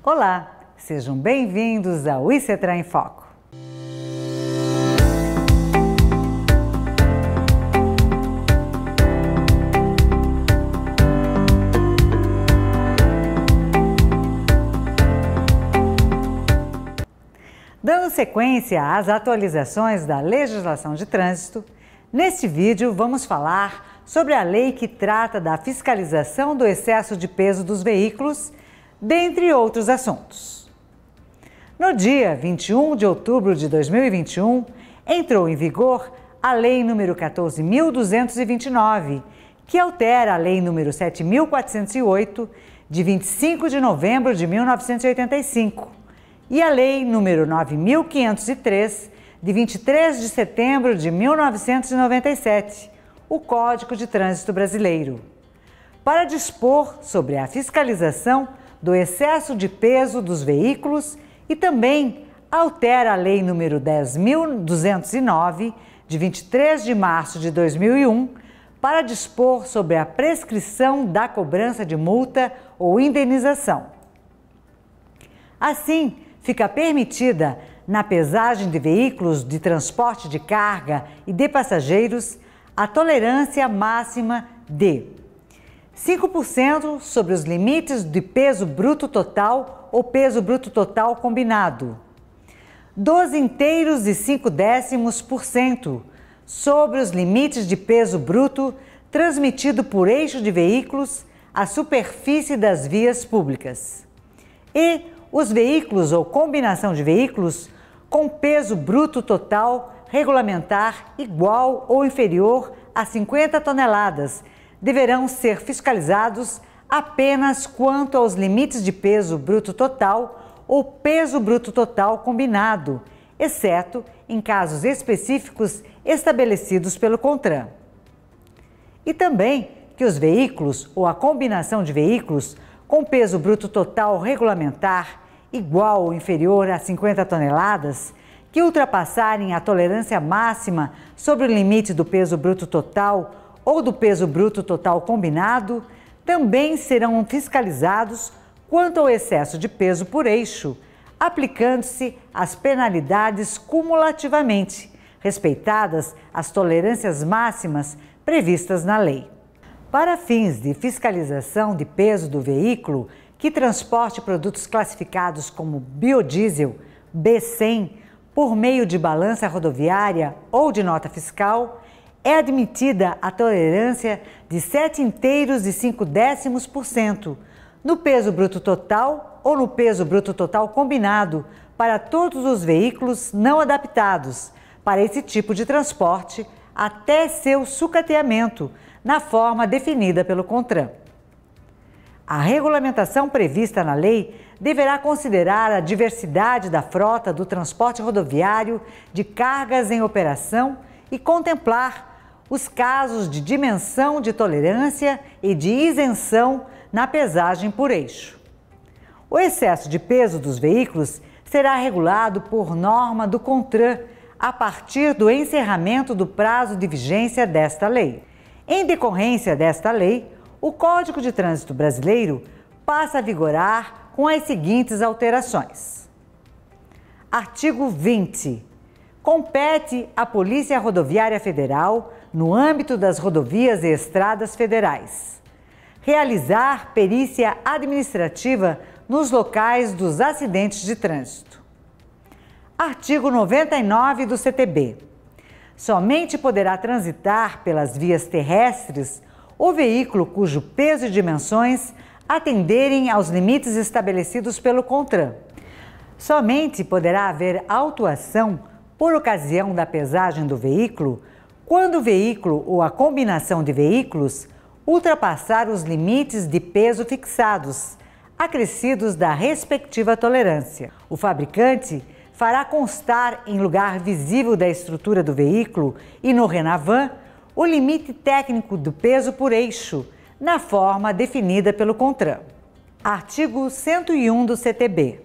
Olá, sejam bem-vindos ao ICETRAN em Foco. Dando sequência às atualizações da legislação de trânsito, neste vídeo vamos falar sobre a lei que trata da fiscalização do excesso de peso dos veículos, dentre outros assuntos. No dia 21 de outubro de 2021, entrou em vigor a Lei nº 14.229, que altera a Lei nº 7.408, de 25 de novembro de 1985, e a Lei nº 9.503, de 23 de setembro de 1997, o Código de Trânsito Brasileiro, para dispor sobre a fiscalização do excesso de peso dos veículos e também altera a Lei nº 10.209, de 23 de março de 2001, para dispor sobre a prescrição da cobrança de multa ou indenização. Assim, fica permitida, na pesagem de veículos de transporte de carga e de passageiros, a tolerância máxima de 5% sobre os limites de peso bruto total ou peso bruto total combinado, 12,5% sobre os limites de peso bruto transmitido por eixo de veículos à superfície das vias públicas, e os veículos ou combinação de veículos com peso bruto total regulamentar igual ou inferior a 50 toneladas deverão ser fiscalizados apenas quanto aos limites de peso bruto total ou peso bruto total combinado, exceto em casos específicos estabelecidos pelo CONTRAN. E também que os veículos ou a combinação de veículos com peso bruto total regulamentar igual ou inferior a 50 toneladas, que ultrapassarem a tolerância máxima sobre o limite do peso bruto total ou do peso bruto total combinado, também serão fiscalizados quanto ao excesso de peso por eixo, aplicando-se as penalidades cumulativamente, respeitadas as tolerâncias máximas previstas na lei. Para fins de fiscalização de peso do veículo que transporte produtos classificados como biodiesel, B100, por meio de balança rodoviária ou de nota fiscal, é admitida a tolerância de 0,705% no peso bruto total ou no peso bruto total combinado para todos os veículos não adaptados para esse tipo de transporte até seu sucateamento na forma definida pelo CONTRAN. A regulamentação prevista na lei deverá considerar a diversidade da frota do transporte rodoviário de cargas em operação e contemplar os casos de dimensão de tolerância e de isenção na pesagem por eixo. O excesso de peso dos veículos será regulado por norma do CONTRAN a partir do encerramento do prazo de vigência desta lei. Em decorrência desta lei, o Código de Trânsito Brasileiro passa a vigorar com as seguintes alterações. Artigo 20. Compete à Polícia Rodoviária Federal, no âmbito das rodovias e estradas federais, realizar perícia administrativa nos locais dos acidentes de trânsito. Artigo 99 do CTB. Somente poderá transitar pelas vias terrestres o veículo cujo peso e dimensões atenderem aos limites estabelecidos pelo CONTRAN. Somente poderá haver autuação por ocasião da pesagem do veículo quando o veículo ou a combinação de veículos ultrapassar os limites de peso fixados, acrescidos da respectiva tolerância. O fabricante fará constar em lugar visível da estrutura do veículo e no Renavan o limite técnico do peso por eixo, na forma definida pelo CONTRAN. Artigo 101 do CTB.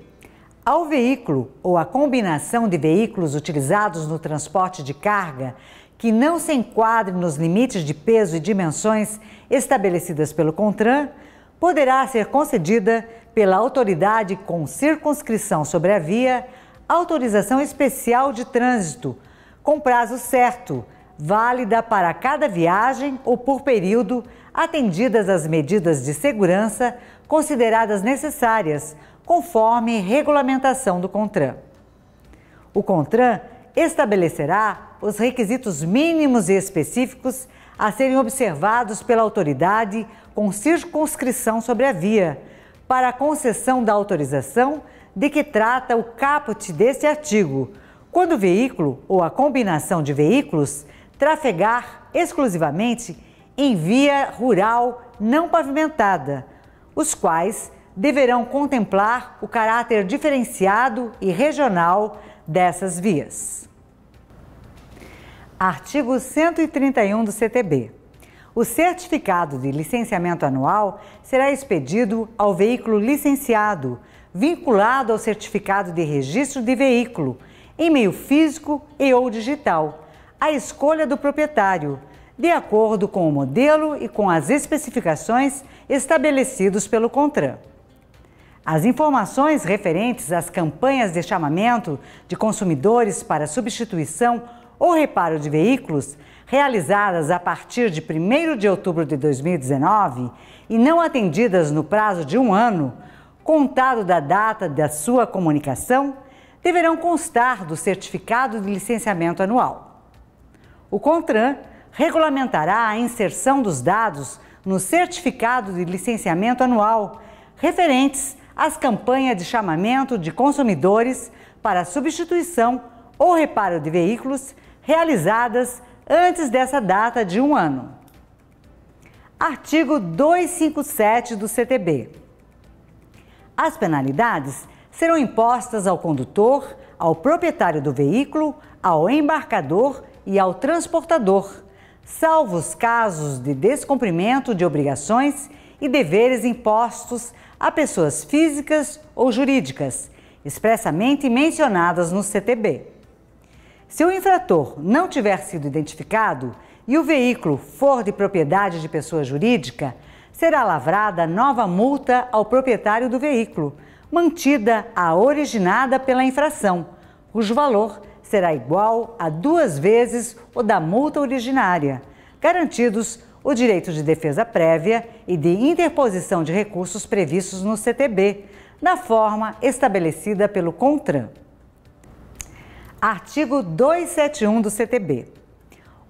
Ao veículo ou à combinação de veículos utilizados no transporte de carga que não se enquadre nos limites de peso e dimensões estabelecidas pelo CONTRAN, poderá ser concedida pela autoridade com circunscrição sobre a via, autorização especial de trânsito, com prazo certo, válida para cada viagem ou por período, atendidas as medidas de segurança consideradas necessárias, conforme regulamentação do CONTRAN. O CONTRAN estabelecerá os requisitos mínimos e específicos a serem observados pela autoridade com circunscrição sobre a via, para a concessão da autorização de que trata o caput deste artigo, quando o veículo ou a combinação de veículos trafegar exclusivamente em via rural não pavimentada, os quais deverão contemplar o caráter diferenciado e regional dessas vias. Artigo 131 do CTB. O certificado de licenciamento anual será expedido ao veículo licenciado, vinculado ao certificado de registro de veículo, em meio físico e ou digital, à escolha do proprietário, de acordo com o modelo e com as especificações estabelecidos pelo CONTRAN. As informações referentes às campanhas de chamamento de consumidores para substituição ou reparo de veículos realizadas a partir de 1º de outubro de 2019 e não atendidas no prazo de 1 ano, contado da data da sua comunicação, deverão constar do certificado de licenciamento anual. O CONTRAN regulamentará a inserção dos dados no certificado de licenciamento anual referentes às campanhas de chamamento de consumidores para substituição ou reparo de veículos realizadas antes dessa data de 1 ano. Artigo 257 do CTB. As penalidades serão impostas ao condutor, ao proprietário do veículo, ao embarcador e ao transportador, salvo os casos de descumprimento de obrigações e deveres impostos a pessoas físicas ou jurídicas, expressamente mencionadas no CTB. Se o infrator não tiver sido identificado e o veículo for de propriedade de pessoa jurídica, será lavrada nova multa ao proprietário do veículo, mantida a originada pela infração, cujo valor será igual a 2 vezes o da multa originária, garantidos o direito de defesa prévia e de interposição de recursos previstos no CTB, na forma estabelecida pelo CONTRAN. Artigo 271 do CTB.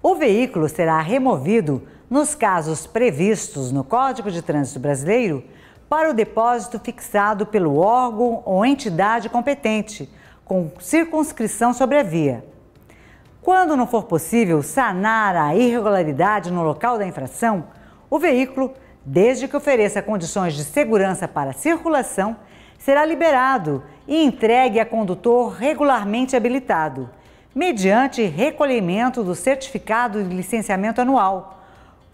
O veículo será removido nos casos previstos no Código de Trânsito Brasileiro para o depósito fixado pelo órgão ou entidade competente, com circunscrição sobre a via. Quando não for possível sanar a irregularidade no local da infração, o veículo, desde que ofereça condições de segurança para a circulação, será liberado e entregue a condutor regularmente habilitado, mediante recolhimento do certificado de licenciamento anual,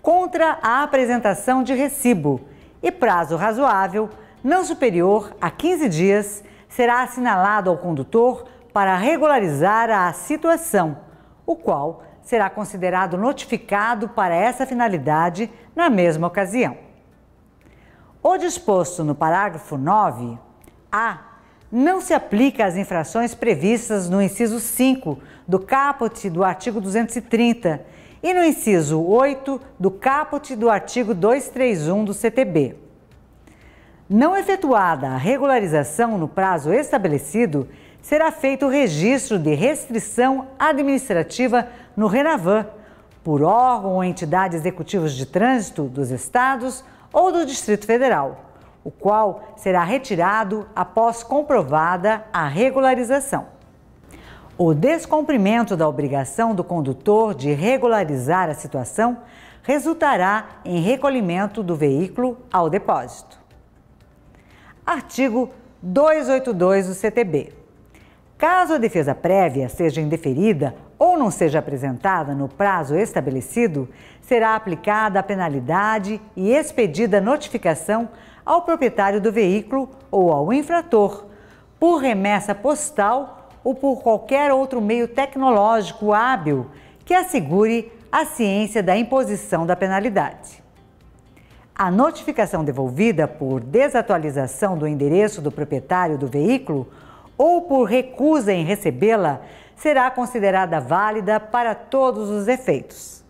contra a apresentação de recibo, e prazo razoável, não superior a 15 dias, será assinalado ao condutor para regularizar a situação, o qual será considerado notificado para essa finalidade na mesma ocasião. O disposto no parágrafo 9a não se aplica às infrações previstas no inciso 5 do caput do artigo 230 e no inciso 8 do caput do artigo 231 do CTB. Não efetuada a regularização no prazo estabelecido, será feito o registro de restrição administrativa no RENAVAN, por órgão ou entidade executivos de trânsito dos estados ou do Distrito Federal, o qual será retirado após comprovada a regularização. O descumprimento da obrigação do condutor de regularizar a situação resultará em recolhimento do veículo ao depósito. Artigo 282 do CTB. Caso a defesa prévia seja indeferida ou não seja apresentada no prazo estabelecido, será aplicada a penalidade e expedida notificação ao proprietário do veículo ou ao infrator, por remessa postal ou por qualquer outro meio tecnológico hábil que assegure a ciência da imposição da penalidade. A notificação devolvida por desatualização do endereço do proprietário do veículo ou por recusa em recebê-la será considerada válida para todos os efeitos.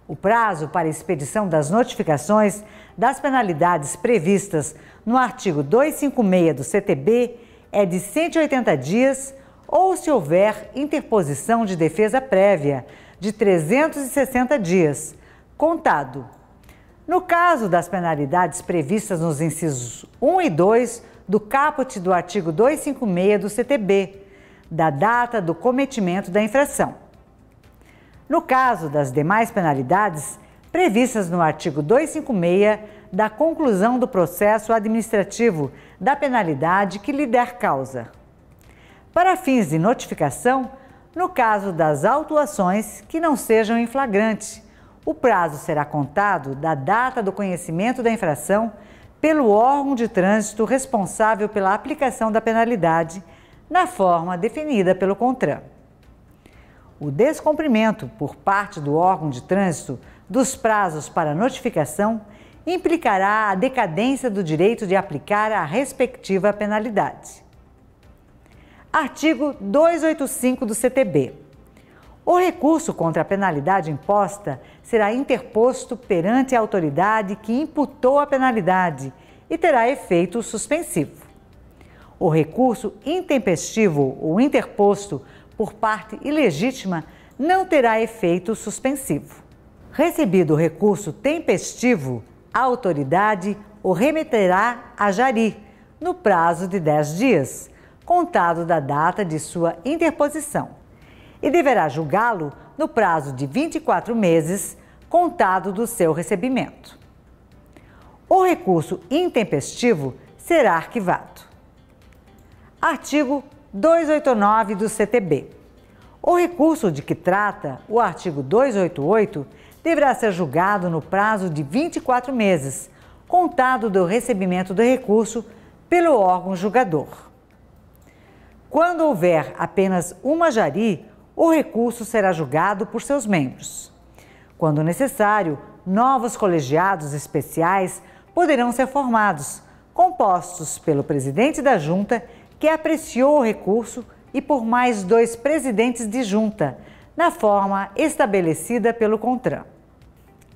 O prazo para expedição das notificações das penalidades previstas no artigo 256 do CTB é de 180 dias ou, se houver interposição de defesa prévia, de 360 dias, contado. No caso das penalidades previstas nos incisos 1 e 2 do caput do artigo 256 do CTB, da data do cometimento da infração. No caso das demais penalidades previstas no artigo 256, da conclusão do processo administrativo da penalidade que lhe der causa. Para fins de notificação, no caso das autuações que não sejam em flagrante, o prazo será contado da data do conhecimento da infração pelo órgão de trânsito responsável pela aplicação da penalidade, na forma definida pelo CONTRAN. O descumprimento por parte do órgão de trânsito dos prazos para notificação implicará a decadência do direito de aplicar a respectiva penalidade. Artigo 285 do CTB. O recurso contra a penalidade imposta será interposto perante a autoridade que imputou a penalidade e terá efeito suspensivo. O recurso intempestivo ou interposto por parte ilegítima não terá efeito suspensivo. Recebido o recurso tempestivo, a autoridade o remeterá a jari no prazo de 10 dias, contado da data de sua interposição, e deverá julgá-lo no prazo de 24 meses, contado do seu recebimento. O recurso intempestivo será arquivado. Artigo 289 do CTB. O recurso de que trata o artigo 288 deverá ser julgado no prazo de 24 meses, contado do recebimento do recurso pelo órgão julgador. Quando houver apenas uma jari, o recurso será julgado por seus membros. Quando necessário, novos colegiados especiais poderão ser formados, compostos pelo presidente da junta, que apreciou o recurso, e por mais 2 presidentes de junta, na forma estabelecida pelo CONTRAN.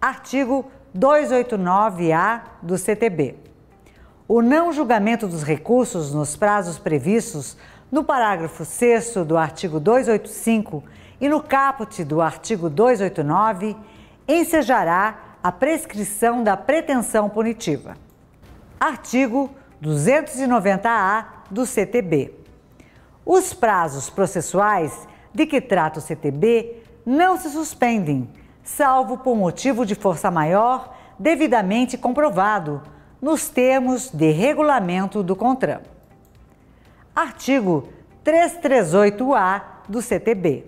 Artigo 289-A do CTB. O não julgamento dos recursos nos prazos previstos no parágrafo 6º do artigo 285 e no caput do artigo 289 ensejará a prescrição da pretensão punitiva. Artigo 290-A do CTB. Os prazos processuais de que trata o CTB não se suspendem, salvo por motivo de força maior devidamente comprovado, nos termos de regulamento do CONTRAN. Artigo 338-A do CTB.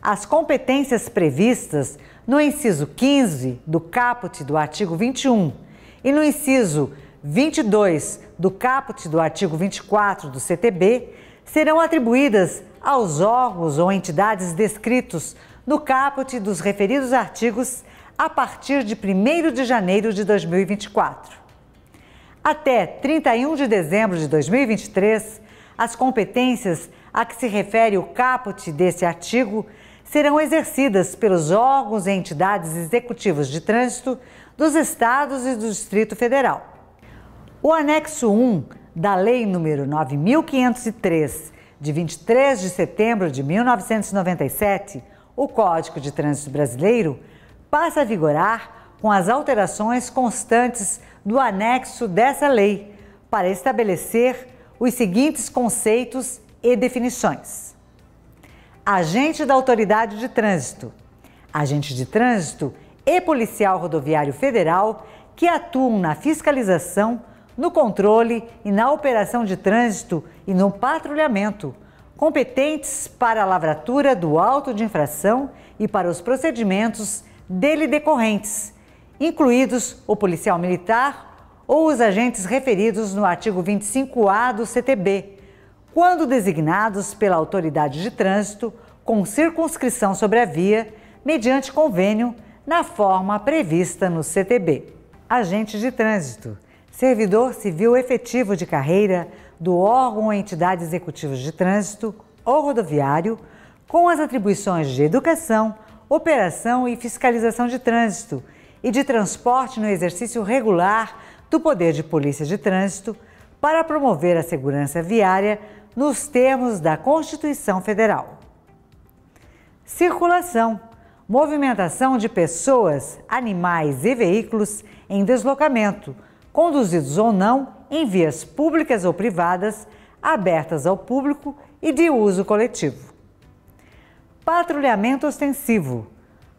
As competências previstas no inciso 15 do caput do artigo 21 e no inciso 22 do caput do artigo 24 do CTB serão atribuídas aos órgãos ou entidades descritos no caput dos referidos artigos a partir de 1º de janeiro de 2024. Até 31 de dezembro de 2023, as competências a que se refere o caput deste artigo serão exercidas pelos órgãos e entidades executivos de trânsito dos Estados e do Distrito Federal. O anexo 1 da Lei nº 9.503, de 23 de setembro de 1997, o Código de Trânsito Brasileiro, passa a vigorar com as alterações constantes do anexo dessa lei, para estabelecer os seguintes conceitos e definições. Agente da Autoridade de Trânsito, agente de trânsito e policial rodoviário federal que atuam na fiscalização, no controle e na operação de trânsito e no patrulhamento, competentes para a lavratura do auto de infração e para os procedimentos dele decorrentes, incluídos o policial militar ou os agentes referidos no artigo 25-A do CTB, quando designados pela autoridade de trânsito com circunscrição sobre a via, mediante convênio, na forma prevista no CTB. agente de trânsito, servidor civil efetivo de carreira do órgão ou entidade executiva de trânsito ou rodoviário, com as atribuições de educação, operação e fiscalização de trânsito e de transporte no exercício regular do poder de polícia de trânsito para promover a segurança viária nos termos da Constituição Federal. Circulação, movimentação de pessoas, animais e veículos em deslocamento, conduzidos ou não em vias públicas ou privadas, abertas ao público e de uso coletivo. Patrulhamento ostensivo,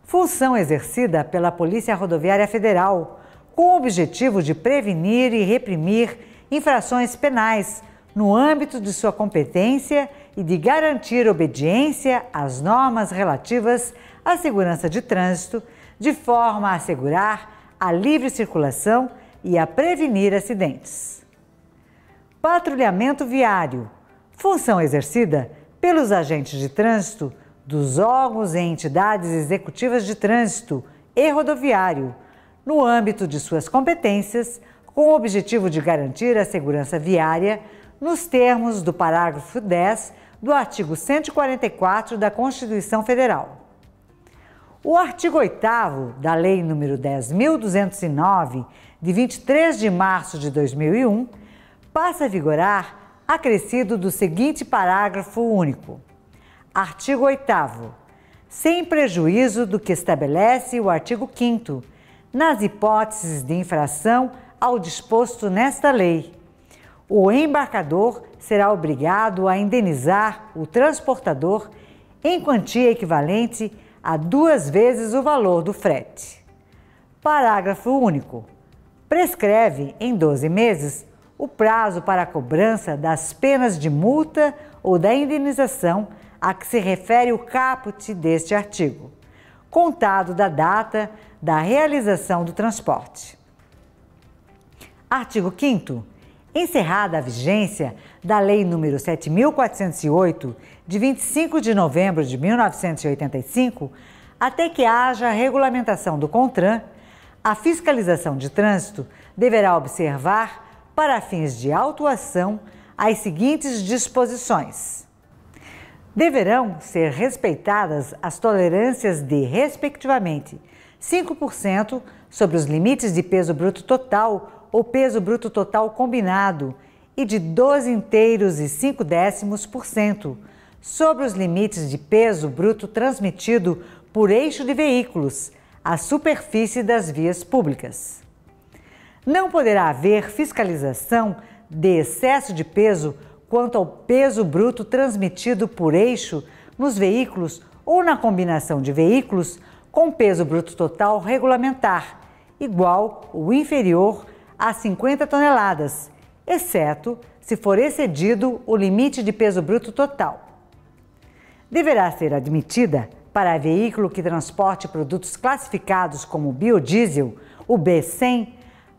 função exercida pela Polícia Rodoviária Federal, com o objetivo de prevenir e reprimir infrações penais no âmbito de sua competência e de garantir obediência às normas relativas à segurança de trânsito, de forma a assegurar a livre circulação e a prevenir acidentes. Patrulhamento viário, função exercida pelos agentes de trânsito dos órgãos e entidades executivas de trânsito e rodoviário, no âmbito de suas competências, com o objetivo de garantir a segurança viária nos termos do parágrafo 10 do artigo 144 da Constituição Federal. O artigo 8º da Lei nº 10.209, de 23 de março de 2001, passa a vigorar acrescido do seguinte parágrafo único. Artigo 8º. Sem prejuízo do que estabelece o artigo 5º, nas hipóteses de infração ao disposto nesta lei, o embarcador será obrigado a indenizar o transportador em quantia equivalente a 2 vezes o valor do frete. Parágrafo único. Prescreve em 12 meses o prazo para a cobrança das penas de multa ou da indenização a que se refere o caput deste artigo, contado da data da realização do transporte. Artigo 5º. Encerrada a vigência da Lei nº 7.408, de 25 de novembro de 1985, até que haja a regulamentação do CONTRAN, a fiscalização de trânsito deverá observar, para fins de autuação, as seguintes disposições. Deverão ser respeitadas as tolerâncias de, respectivamente, 5% sobre os limites de peso bruto total ou peso bruto total combinado e de 12,5% sobre os limites de peso bruto transmitido por eixo de veículos à superfície das vias públicas. Não poderá haver fiscalização de excesso de peso quanto ao peso bruto transmitido por eixo nos veículos ou na combinação de veículos com peso bruto total regulamentar, igual ou inferior a 50 toneladas, exceto se for excedido o limite de peso bruto total. Deverá ser admitida, para veículo que transporte produtos classificados como biodiesel, o B100,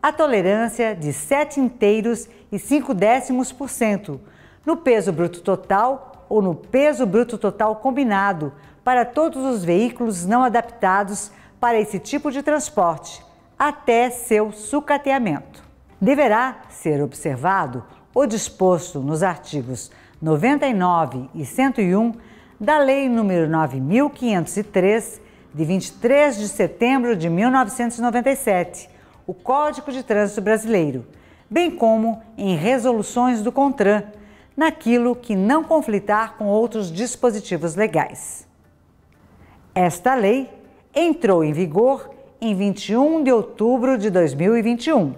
a tolerância de 0,7 no peso bruto total ou no peso bruto total combinado para todos os veículos não adaptados para esse tipo de transporte, até seu sucateamento. Deverá ser observado o disposto nos artigos 99 e 101 da Lei nº 9.503, de 23 de setembro de 1997, o Código de Trânsito Brasileiro, bem como em resoluções do CONTRAN, naquilo que não conflitar com outros dispositivos legais. Esta lei entrou em vigor em 21 de outubro de 2021.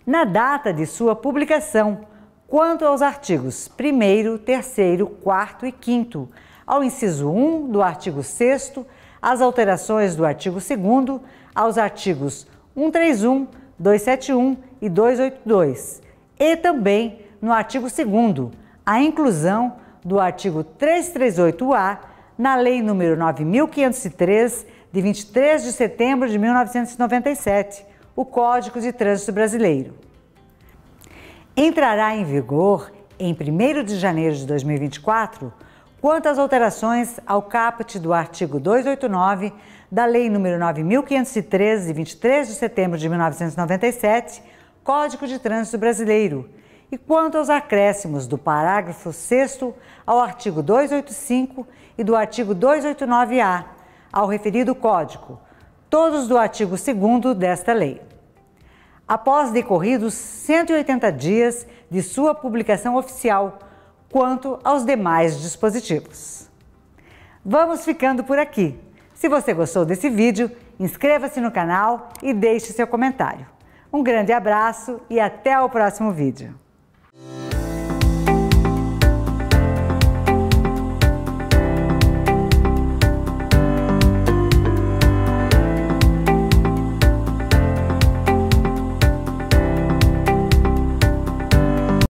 Na data de sua publicação, quanto aos artigos 1º, 3º, 4º e 5º, ao inciso 1 do artigo 6º, às alterações do artigo 2º, aos artigos 131, 271 e 282, e também no artigo 2º, a inclusão do artigo 338-A na Lei nº 9.503, de 23 de setembro de 1997, o Código de Trânsito Brasileiro. Entrará em vigor em 1º de janeiro de 2024, quanto às alterações ao caput do artigo 289 da Lei nº 9.513, de 23 de setembro de 1997, Código de Trânsito Brasileiro, e quanto aos acréscimos do parágrafo 6º ao artigo 285 e do artigo 289-A, ao referido Código, todos do artigo 2º desta lei. Após decorridos 180 dias de sua publicação oficial, quanto aos demais dispositivos. Vamos ficando por aqui. Se você gostou desse vídeo, inscreva-se no canal e deixe seu comentário. Um grande abraço e até o próximo vídeo.